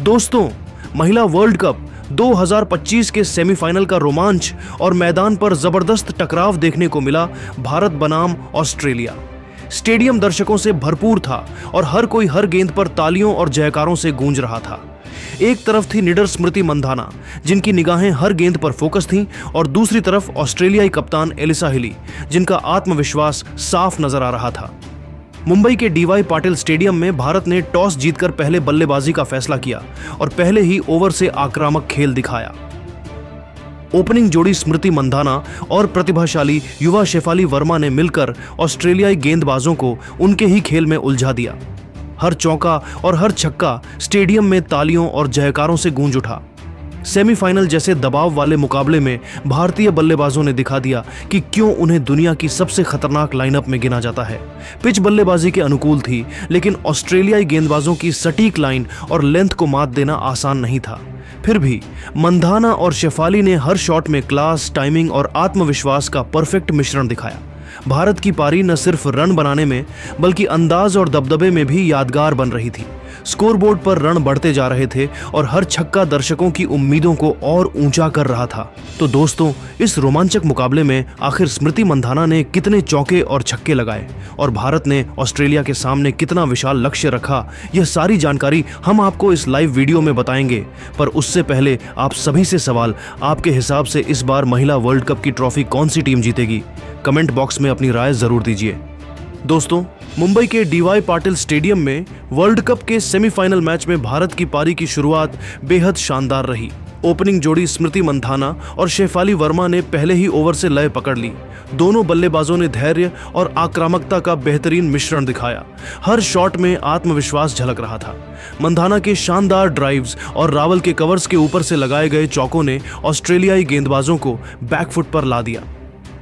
दोस्तों, महिला world cup 2025 के सेमीफाइनल का रोमांच और मैदान पर जबरदस्त टकराव देखने को मिला भारत बनाम ऑस्ट्रेलिया। स्टेडियम दर्शकों से भरपूर था और हर कोई हर गेंद पर तालियों और जयकारों से गूंज रहा था। एक तरफ थी निडर स्मृति मंधाना, जिनकी निगाहें हर गेंद पर फोकस थीं, और दूसरी तरफ ऑस्ट्रेलियाई कप्तान एलिसा हिली, जिनका आत्मविश्वास साफ नजर आ रहा था। मुंबई के डीवाई पाटिल स्टेडियम में भारत ने टॉस जीतकर पहले बल्लेबाजी का फैसला किया और पहले ही ओवर से आक्रामक खेल दिखाया। ओपनिंग जोड़ी स्मृति मंधाना और प्रतिभाशाली युवा शेफाली वर्मा ने मिलकर ऑस्ट्रेलियाई गेंदबाजों को उनके ही खेल में उलझा दिया। हर चौका और हर छक्का स्टेडियम में तालियों और जयकारों से गूंज उठा। सेमीफाइनल जैसे दबाव वाले मुकाबले में भारतीय बल्लेबाजों ने दिखा दिया कि क्यों उन्हें दुनिया की सबसे खतरनाक लाइनअप में गिना जाता है। पिच बल्लेबाजी के अनुकूल थी, लेकिन ऑस्ट्रेलियाई गेंदबाजों की सटीक लाइन और लेंथ को मात देना आसान नहीं था। फिर भी मंधाना और शेफाली ने हर शॉट में क्लास, टाइमिंग और आत्मविश्वास का परफेक्ट मिश्रण दिखाया। भारत की पारी न सिर्फ रन बनाने में बल्कि अंदाज और दबदबे में भी यादगार बन रही थी। स्कोरबोर्ड पर रन बढ़ते जा रहे थे और हर छक्का दर्शकों की उम्मीदों को और ऊंचा कर रहा था। तो दोस्तों, इस रोमांचक मुकाबले में आखिर स्मृति मंधाना ने कितने चौके और छक्के लगाए और भारत ने ऑस्ट्रेलिया के सामने कितना विशाल लक्ष्य रखा, यह सारी जानकारी हम आपको इस लाइव वीडियो में बताएंगे। पर उससे पहले आप सभी से सवाल, आपके हिसाब से इस बार महिला वर्ल्ड कप की ट्रॉफी कौन सी टीम जीतेगी? कमेंट बॉक्स में अपनी राय जरूर दीजिए। दोस्तों, मुंबई के डीवाई पाटिल स्टेडियम में वर्ल्ड कप के सेमीफाइनल मैच में भारत की पारी की शुरुआत बेहद शानदार रही। ओपनिंग जोड़ी स्मृति मंधाना और शेफाली वर्मा ने पहले ही ओवर से लय पकड़ ली। दोनों बल्लेबाजों ने धैर्य और आक्रामकता का बेहतरीन मिश्रण दिखाया। हर शॉट में आत्मविश्वास झलक रहा था। मंधाना के शानदार ड्राइव्स और रावल के कवर्स के ऊपर से लगाए गए चौकों ने ऑस्ट्रेलियाई गेंदबाजों को बैकफुट पर ला दिया।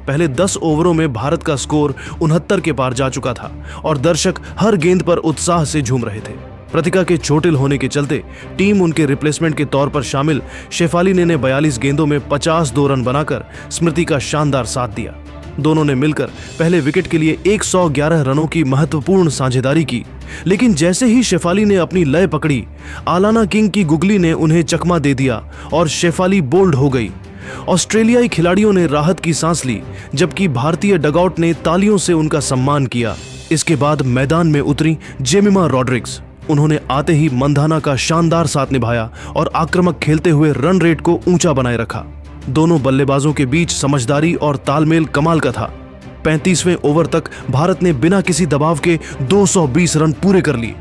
पहले 10 ओवरों में भारत का स्कोर 69 के पार जा चुका था और दर्शक हर गेंद पर उत्साह से झूम रहे थे। प्रतिका के चोटिल होने के चलते टीम उनके रिप्लेसमेंट के तौर पर शामिल शेफाली ने 42 गेंदों में 52 रन बनाकर स्मृति का शानदार साथ दिया। दोनों ने मिलकर पहले विकेट के लिए 111 रनों की महत्वपूर्ण साझेदारी की, लेकिन जैसे ही शेफाली ने अपनी लय पकड़ी, आलाना किंग की गुगली ने उन्हें चकमा दे दिया और शेफाली बोल्ड हो गई। ऑस्ट्रेलियाई खिलाड़ियों ने राहत की सांस ली, जबकि भारतीय डगआउट ने तालियों से उनका सम्मान किया। इसके बाद मैदान में उतरी जेमिमा रॉड्रिग्स। उन्होंने आते ही मंधाना का शानदार साथ निभाया और आक्रामक खेलते हुए रन रेट को ऊंचा बनाए रखा। दोनों बल्लेबाजों के बीच समझदारी और तालमेल कमाल का था। 35वें ओवर तक भारत ने बिना किसी दबाव के 220 रन पूरे कर लिए।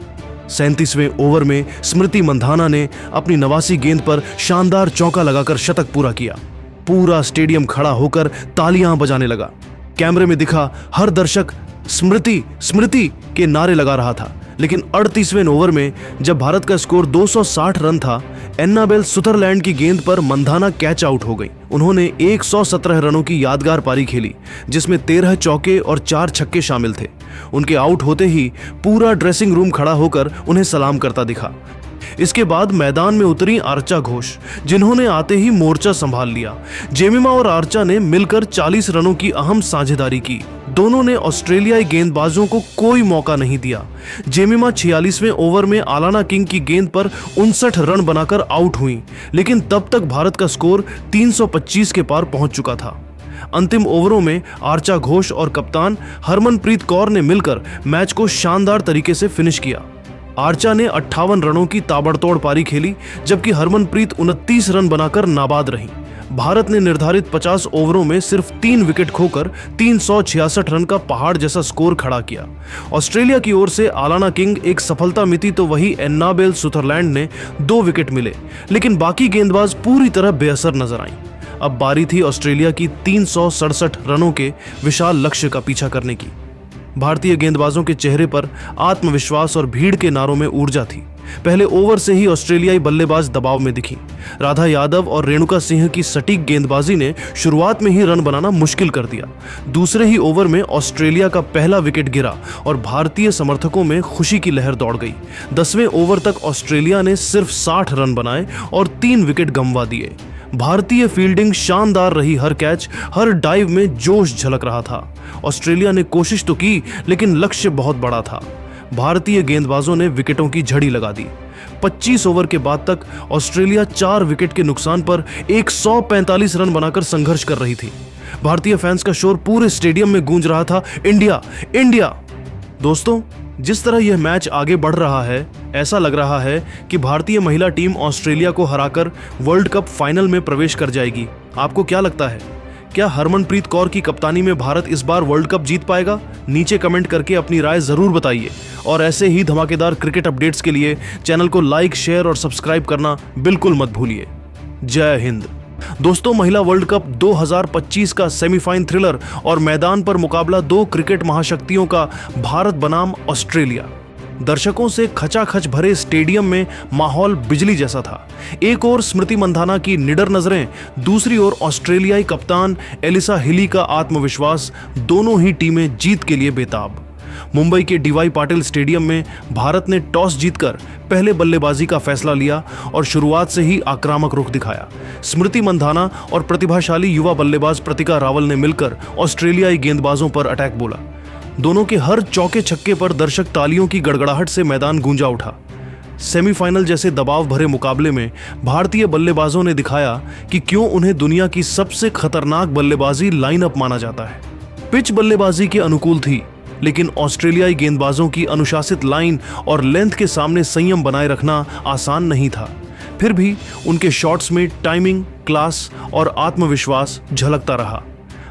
37वें ओवर में स्मृति मंधाना ने अपनी 89 गेंद पर शानदार चौका लगाकर शतक पूरा किया। पूरा स्टेडियम खड़ा होकर तालियां बजाने लगा। कैमरे में दिखा हर दर्शक स्मृति स्मृति के नारे लगा रहा था। लेकिन 38वें ओवर में जब भारत का स्कोर 260 रन था, एन्नाबेल सुथरलैंड की गेंद पर मंधाना कैच आउट हो गई। उन्होंने 117 रनों की यादगार पारी खेली, जिसमें 13 चौके और 4 छक्के शामिल थे। उनके आउट होते ही पूरा ड्रेसिंग रूम खड़ा होकर उन्हें सलाम करता दिखा। इसके बाद मैदान में उतरी आर्चा घोष, जिन्होंने आते ही मोर्चा संभाल लिया। जेमिमा और आर्चा ने मिलकर 40 रनों की अहम साझेदारी की। दोनों ने ऑस्ट्रेलियाई गेंदबाजों को कोई मौका नहीं दिया। जेमिमा 46वें ओवर में आलाना किंग की गेंद पर 59 रन बनाकर आउट हुई, लेकिन तब तक भारत का स्कोर 325 के पार पहुंच चुका था। अंतिम ओवरों में आर्चा घोष और कप्तान हरमनप्रीत कौर ने मिलकर मैच को शानदार तरीके से फिनिश किया। आर्चा ने 58 रनों की ताबड़तोड़ पारी खेली, जबकि हरमनप्रीत 29 रन बनाकर नाबाद रहीं। भारत ने निर्धारित 50 ओवरों में सिर्फ 3 विकेट खोकर 366 रन का पहाड़ जैसा स्कोर खड़ा किया। ऑस्ट्रेलिया की ओर से आलाना किंग एक सफलता मिली तो वही एन्नाबेल सुथरलैंड ने 2 विकेट मिले, लेकिन बाकी गेंदबाज पूरी तरह बेअसर नजर आईं। अब बारी थी ऑस्ट्रेलिया की 367 रनों के विशाल लक्ष्य का पीछा करने की। भारतीय गेंदबाजों के चेहरे पर आत्मविश्वास और भीड़ के नारों में ऊर्जा थी। पहले ओवर से ही ऑस्ट्रेलियाई बल्लेबाज दबाव में दिखी। राधा यादव और रेणुका सिंह की सटीक गेंदबाजी ने शुरुआत में ही रन बनाना मुश्किल कर दिया। दूसरे ही ओवर में ऑस्ट्रेलिया का पहला विकेट गिरा और भारतीय समर्थकों में खुशी की लहर दौड़ गई। 10वें ओवर तक ऑस्ट्रेलिया ने सिर्फ 60 रन बनाए और 3 विकेट गंवा दिए। भारतीय फील्डिंग शानदार रही। हर कैच, हर डाइव में जोश झलक रहा था। ऑस्ट्रेलिया ने कोशिश तो की, लेकिन लक्ष्य बहुत बड़ा था। भारतीय गेंदबाजों ने विकेटों की झड़ी लगा दी। 25 ओवर के बाद तक ऑस्ट्रेलिया 4 विकेट के नुकसान पर 145 रन बनाकर संघर्ष कर रही थी। भारतीय फैंस का शोर पूरे स्टेडियम में गूंज रहा था, इंडिया इंडिया। दोस्तों, जिस तरह यह मैच आगे बढ़ रहा है, ऐसा लग रहा है कि भारतीय महिला टीम ऑस्ट्रेलिया को हराकर वर्ल्ड कप फाइनल में प्रवेश कर जाएगी। आपको क्या लगता है? क्या हरमनप्रीत कौर की कप्तानी में भारत इस बार वर्ल्ड कप जीत पाएगा? नीचे कमेंट करके अपनी राय जरूर बताइए और ऐसे ही धमाकेदार क्रिकेट अपडेट्स के लिए चैनल को लाइक, शेयर और सब्सक्राइब करना बिल्कुल मत भूलिए। जय हिंद। दोस्तों, महिला वर्ल्ड कप 2025 का सेमीफाइनल थ्रिलर और मैदान पर मुकाबला 2 क्रिकेट महाशक्तियों का भारत बनाम ऑस्ट्रेलिया। दर्शकों से खचाखच भरे स्टेडियम में माहौल बिजली जैसा था। एक ओर स्मृति मंधाना की निडर नजरें, दूसरी ओर ऑस्ट्रेलियाई कप्तान एलिसा हिली का आत्मविश्वास। दोनों ही टीमें जीत के लिए बेताब। मुंबई के डीवाई पाटिल स्टेडियम में भारत ने टॉस जीतकर पहले बल्लेबाजी का फैसला लिया और शुरुआत से ही आक्रामक रुख दिखाया। स्मृति मंधाना और प्रतिभाशाली युवा बल्लेबाज प्रतिका रावल ने मिलकर ऑस्ट्रेलियाई गेंदबाजों पर अटैक बोला। दोनों के हर चौके छक्के पर दर्शक तालियों की गड़गड़ाहट से मैदान गूंजा उठा। सेमीफाइनल जैसे दबाव भरे मुकाबले में भारतीय बल्लेबाजों ने दिखाया कि क्यों उन्हें दुनिया की सबसे खतरनाक बल्लेबाजी लाइनअप माना जाता है। पिच बल्लेबाजी के अनुकूल थी, लेकिन ऑस्ट्रेलियाई गेंदबाजों की अनुशासित लाइन और लेंथ के सामने संयम बनाए रखना आसान नहीं था। फिर भी उनके शॉट्स में टाइमिंग, क्लास और आत्मविश्वास झलकता रहा।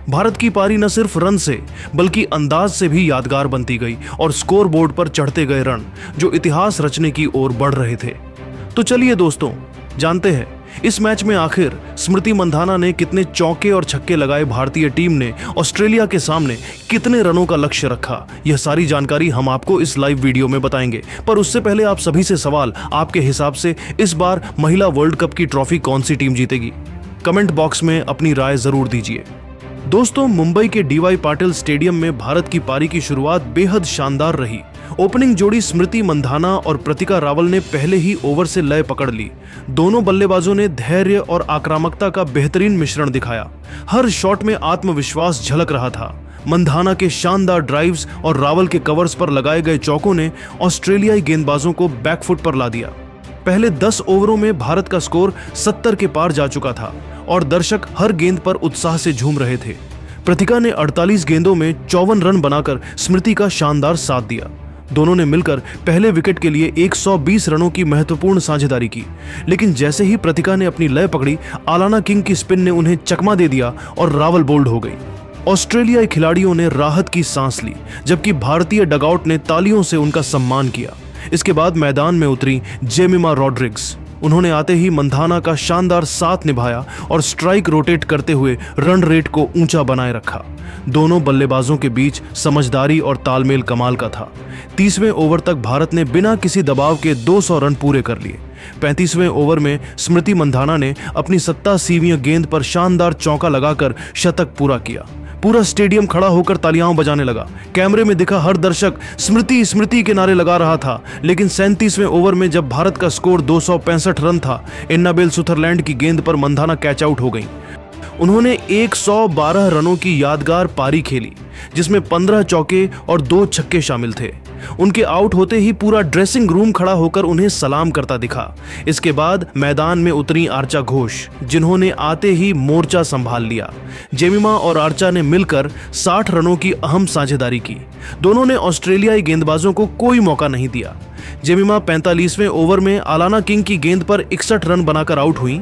भारत की पारी न सिर्फ रन से बल्कि अंदाज से भी यादगार बनती गई और स्कोर बोर्ड पर चढ़ते गए रन जो इतिहास रचने की ओर बढ़ रहे थे। तो चलिए दोस्तों, जानते हैं इस मैच में आखिर स्मृति मंधाना ने कितने चौके और छक्के लगाए, भारतीय टीम ने ऑस्ट्रेलिया के सामने कितने रनों का लक्ष्य रखा। यह सारी जानकारी हम आपको इस लाइव वीडियो में बताएंगे। पर उससे पहले आप सभी से सवाल, आपके हिसाब से इस बार महिला वर्ल्ड कप की ट्रॉफी कौन सी टीम जीतेगी? कमेंट बॉक्स में अपनी राय जरूर दीजिए। दोस्तों, मुंबई के डीवाई पाटिल स्टेडियम में भारत की पारी की शुरुआत बेहद शानदार रही। ओपनिंग जोड़ी स्मृति मंधाना और प्रतिका रावल ने पहले ही ओवर से लय पकड़ ली। दोनों बल्लेबाजों ने धैर्य और आक्रामकता का बेहतरीन मिश्रण दिखाया। हर शॉट में आत्मविश्वास झलक रहा था। मंधाना के शानदार ड्राइव्स और रावल के कवर्स पर लगाए गए चौकों ने ऑस्ट्रेलियाई गेंदबाजों को बैकफुट पर ला दिया। पहले 10 ओवरों में भारत का स्कोर 70 के पार जा चुका था और दर्शक हर गेंद पर उत्साह से झूम रहे थे। प्रतिका ने 48 गेंदों में 54 रन बनाकर स्मृति का शानदार साथ दिया। दोनों ने मिलकर पहले विकेट के लिए 120 रनों की महत्वपूर्ण साझेदारी की। लेकिन जैसे ही प्रतिका ने अपनी लय पकड़ी, आलाना किंग की स्पिन ने उन्हें चकमा दे दिया और रावल बोल्ड हो गई। ऑस्ट्रेलियाई खिलाड़ियों ने राहत की सांस ली, जबकि भारतीय डगआउट ने तालियों से उनका सम्मान किया। इसके बाद मैदान में उतरी जेमिमा रॉड्रिग्स। उन्होंने आते ही मंधाना का शानदार साथ निभाया और स्ट्राइक रोटेट करते हुए रन रेट को ऊंचा बनाए रखा। दोनों बल्लेबाजों के बीच समझदारी और तालमेल कमाल का था। 30वें ओवर तक भारत ने बिना किसी दबाव के 200 रन पूरे कर लिए। 35वें ओवर में स्मृति मंधाना ने अपनी 87वीं गेंद पर शानदार चौका लगाकर शतक पूरा किया। पूरा स्टेडियम खड़ा होकर तालियां बजाने लगा। कैमरे में दिखा हर दर्शक स्मृति स्मृति के नारे लगा रहा था। लेकिन 37वें ओवर में जब भारत का स्कोर 265 रन था, एन्नाबेल सुथरलैंड की गेंद पर मंधाना कैच आउट हो गई। उन्होंने 112 रनों की यादगार पारी खेली, जिसमें 15 चौके और 2 छक्के शामिल थे। उनके आउट होते ही पूरा ड्रेसिंग रूम खड़ा होकर उन्हें सलाम करता दिखा। इसके बाद मैदान में उतरी आर्चा घोष, जिन्होंने आते ही मोर्चा संभाल लिया। जेमिमा और आर्चा ने मिलकर 60 रनों की अहम साझेदारी की। दोनों ने ऑस्ट्रेलियाई गेंदबाजों को कोई मौका नहीं दिया। जेमिमा 45वें ओवर में आलाना किंग की गेंद पर 61 रन बनाकर आउट हुई।